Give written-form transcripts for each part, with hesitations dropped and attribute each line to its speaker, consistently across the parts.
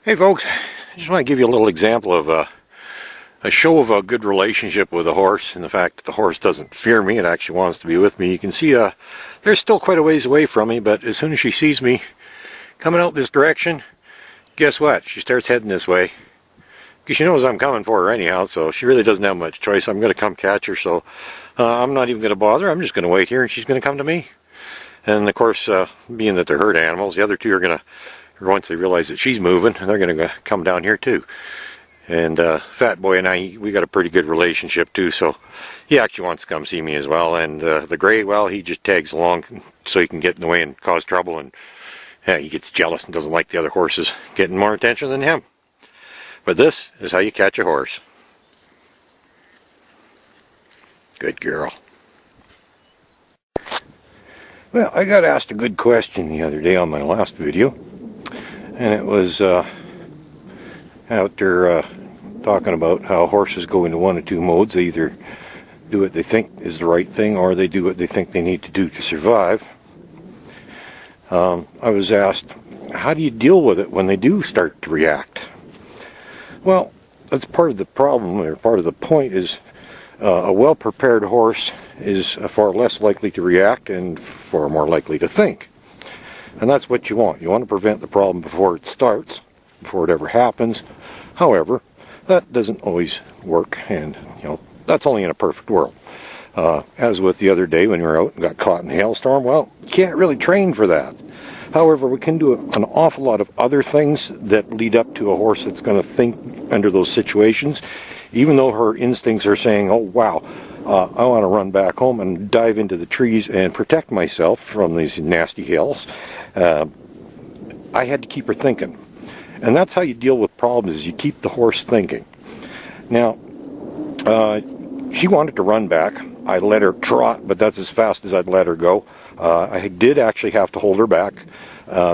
Speaker 1: Hey folks, I just want to give you a little example of a show of a good relationship with a horse, and the fact that the horse doesn't fear me, it actually wants to be with me. You can see there's still quite a ways away from me, but as soon as she sees me coming out this direction, guess what? She starts heading this way, because she knows I'm coming for her anyhow, so she really doesn't have much choice. I'm going to come catch her, so I'm not even going to bother. I'm just going to wait here, and she's going to come to me. And of course, being that they're herd animals, the other two are going to, once they realize that she's moving, they're going to come down here too. And Fat Boy and I, we got a pretty good relationship too, so he actually wants to come see me as well. And the Gray, well, he just tags along so he can get in the way and cause trouble, and he gets jealous and doesn't like the other horses getting more attention than him. But this is how you catch a horse. Good girl. Well, I got asked a good question the other day on my last video, and it was after talking about how horses go into one of two modes. They either do what they think is the right thing, or they do what they think they need to do to survive. I was asked, how do you deal with it when they do start to react? Well, that's part of the problem, or part of the point is a well-prepared horse is far less likely to react and far more likely to think. And that's what you want. You want to prevent the problem before it starts, before it ever happens. However, that doesn't always work, and that's only in a perfect world. As with the other day when we were out and got caught in a hailstorm, well, you can't really train for that. However, we can do an awful lot of other things that lead up to a horse that's going to think under those situations, even though her instincts are saying, oh wow, I want to run back home and dive into the trees and protect myself from these nasty hails. I had to keep her thinking. And that's how you deal with problems, is you keep the horse thinking. Now, she wanted to run back. I let her trot, but that's as fast as I'd let her go. I did actually have to hold her back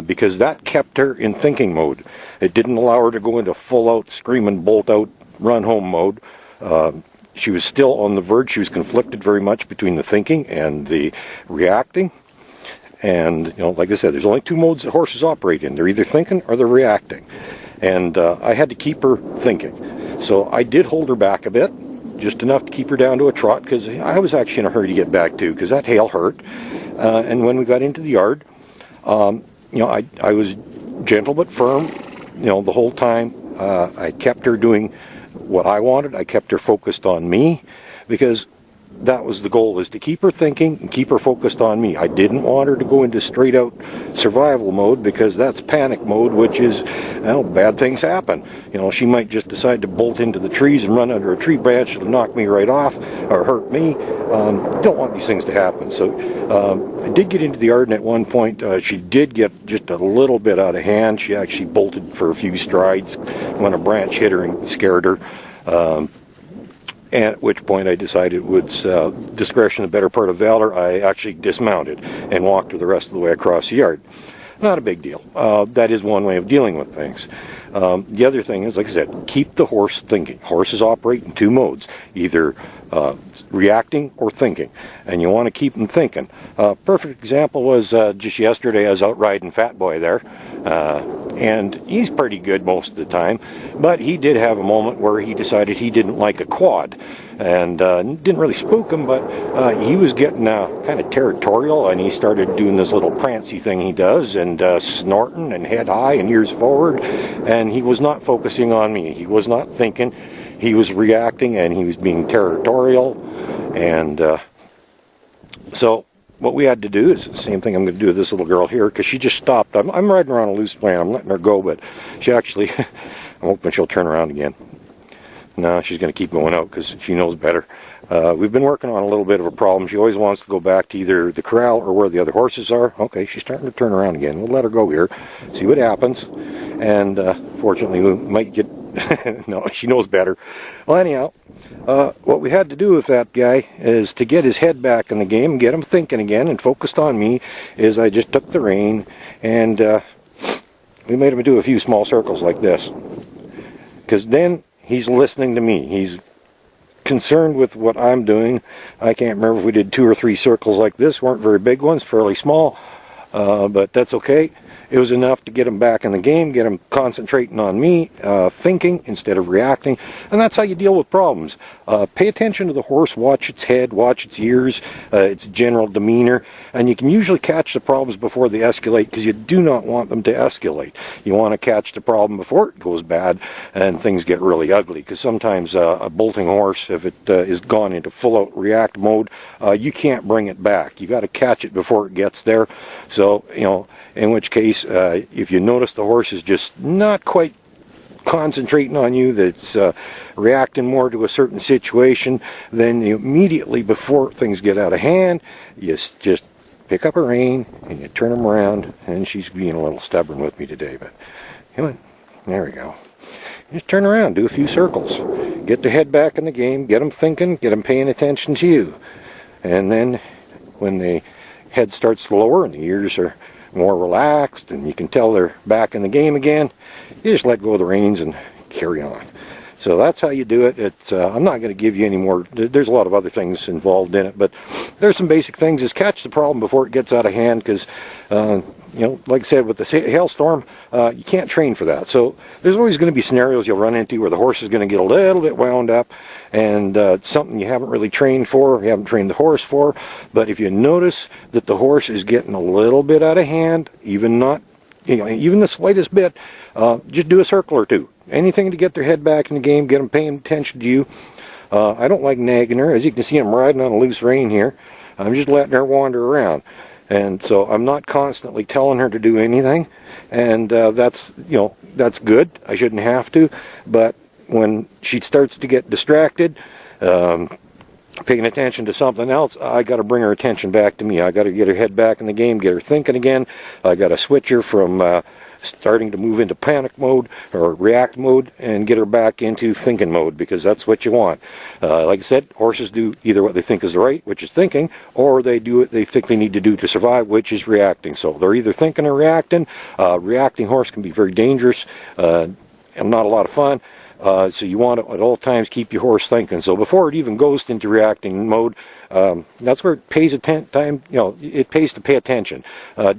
Speaker 1: because that kept her in thinking mode. It didn't allow her to go into full-out, screaming, bolt-out, run-home mode. She was still on the verge. She was conflicted very much between the thinking and the reacting. And, like I said, there's only two modes that horses operate in. They're either thinking or they're reacting. And I had to keep her thinking. So I did hold her back a bit, just enough to keep her down to a trot, because I was actually in a hurry to get back too, because that hail hurt. And when we got into the yard, I was gentle but firm, the whole time. I kept her doing what I wanted. I kept her focused on me, because that was the goal, is to keep her thinking and keep her focused on me. I didn't want her to go into straight out survival mode, because that's panic mode, which is, bad things happen. She might just decide to bolt into the trees and run under a tree branch and knock me right off or hurt me. Don't want these things to happen. So I did get into the yard, and at one point she did get just a little bit out of hand. She actually bolted for a few strides when a branch hit her and scared her. At which point I decided, with discretion the better part of valor, I actually dismounted and walked her the rest of the way across the yard. Not a big deal. That is one way of dealing with things. The other thing is, like I said, keep the horse thinking. Horses operate in two modes, either reacting or thinking, and you want to keep them thinking. Perfect example was just yesterday. I was out riding Fat Boy there, and he's pretty good most of the time, but he did have a moment where he decided he didn't like a quad, and didn't really spook him, but he was getting kind of territorial, and he started doing this little prancy thing he does, and snorting and head high and ears forward, and he was not focusing on me. He was not thinking. He was reacting, and he was being territorial. And so what we had to do is the same thing I'm going to do with this little girl here, because she just stopped. I'm riding around a loose plant. I'm letting her go, but she actually, I'm hoping she'll turn around again. No, she's going to keep going out because she knows better. We've been working on a little bit of a problem. She always wants to go back to either the corral or where the other horses are. Okay, she's starting to turn around again. We'll let her go here, see what happens. And fortunately, we might get... no, she knows better. Well, anyhow, what we had to do with that guy is to get his head back in the game, get him thinking again and focused on me, is I just took the rein and we made him do a few small circles like this. Because then he's listening to me. He's concerned with what I'm doing. I can't remember if we did 2 or 3 circles like this. Weren't very big ones, fairly small. but that's okay. It was enough to get him back in the game, get him concentrating on me, thinking instead of reacting, and that's how you deal with problems. Pay attention to the horse, watch its head, watch its ears, its general demeanor, and you can usually catch the problems before they escalate, because you do not want them to escalate. You want to catch the problem before it goes bad and things get really ugly, because sometimes a bolting horse, if it is gone into full-out react mode, you can't bring it back. You got to catch it before it gets there. So, in which case, if you notice the horse is just not quite concentrating on you, that's reacting more to a certain situation, then you immediately, before things get out of hand, you just pick up a rein and you turn them around. And she's being a little stubborn with me today, but there we go. Just turn around, do a few circles, get the head back in the game, get them thinking, get them paying attention to you. And then when the head starts to lower and the ears are more relaxed and you can tell they're back in the game again, you just let go of the reins and carry on. So that's how you do it. I'm not going to give you any more. There's a lot of other things involved in it, but there's some basic things. Is catch the problem before it gets out of hand, because like I said, with the hailstorm, you can't train for that. So there's always going to be scenarios you'll run into where the horse is going to get a little bit wound up, and it's something you haven't really trained for, you haven't trained the horse for. But if you notice that the horse is getting a little bit out of hand, even the slightest bit, just do a circle or two. Anything to get their head back in the game, get them paying attention to you. I don't like nagging her. As you can see, I'm riding on a loose rein here. I'm just letting her wander around. And so I'm not constantly telling her to do anything. And that's good. I shouldn't have to. But when she starts to get distracted, paying attention to something else, I got to bring her attention back to me. I got to get her head back in the game, get her thinking again. I got to switch her from starting to move into panic mode or react mode and get her back into thinking mode, because that's what you want. Like I said, horses do either what they think is right, which is thinking, or they do what they think they need to do to survive, which is reacting. So they're either thinking or reacting. Reacting horse can be very dangerous and not a lot of fun. So you want to at all times keep your horse thinking. So before it even goes into reacting mode, that's where it pays it pays to pay attention.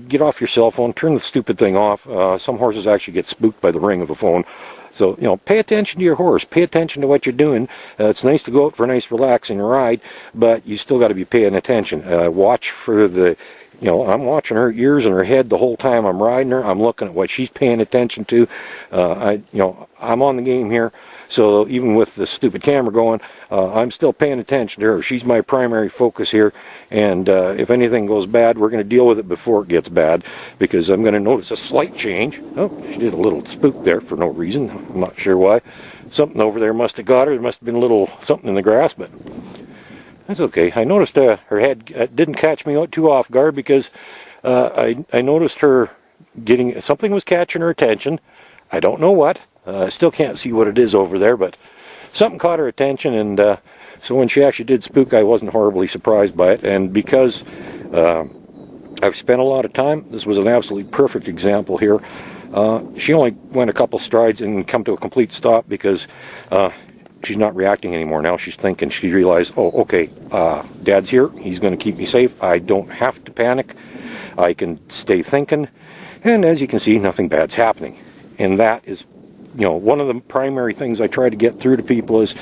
Speaker 1: Get off your cell phone, turn the stupid thing off. Some horses actually get spooked by the ring of a phone. So, pay attention to your horse. Pay attention to what you're doing. It's nice to go out for a nice relaxing ride, but you still got to be paying attention. Watch for the... I'm watching her ears and her head the whole time I'm riding her. I'm looking at what she's paying attention to. I'm on the game here, so even with the stupid camera going, I'm still paying attention to her. She's my primary focus here, and if anything goes bad, we're going to deal with it before it gets bad, because I'm going to notice a slight change. Oh, she did a little spook there for no reason. I'm not sure why. Something over there must have got her. There must have been a little something in the grass, but... that's okay. I noticed her head didn't catch me too off guard, because I noticed her getting... something was catching her attention. I don't know what. I still can't see what it is over there, but something caught her attention, and so when she actually did spook, I wasn't horribly surprised by it. And because I've spent a lot of time, this was an absolutely perfect example here. She only went a couple strides and come to a complete stop, because... she's not reacting anymore. Now she's thinking. She realized, oh, okay, Dad's here. He's going to keep me safe. I don't have to panic. I can stay thinking. And as you can see, nothing bad's happening. And that is, one of the primary things I try to get through to people is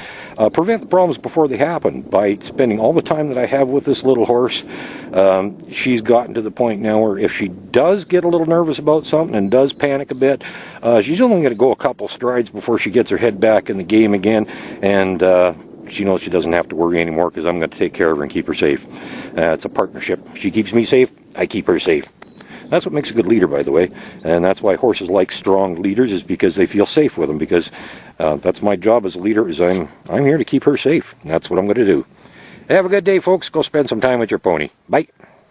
Speaker 1: prevent the problems before they happen by spending all the time that I have with this little horse. She's gotten to the point now where if she does get a little nervous about something and does panic a bit, she's only going to go a couple strides before she gets her head back in the game again, and she knows she doesn't have to worry anymore, because I'm going to take care of her and keep her safe. It's a partnership. She keeps me safe, I keep her safe. That's what makes a good leader, by the way, and that's why horses like strong leaders, is because they feel safe with them, because that's my job as a leader, is I'm here to keep her safe. That's what I'm going to do. Have a good day, folks. Go spend some time with your pony. Bye.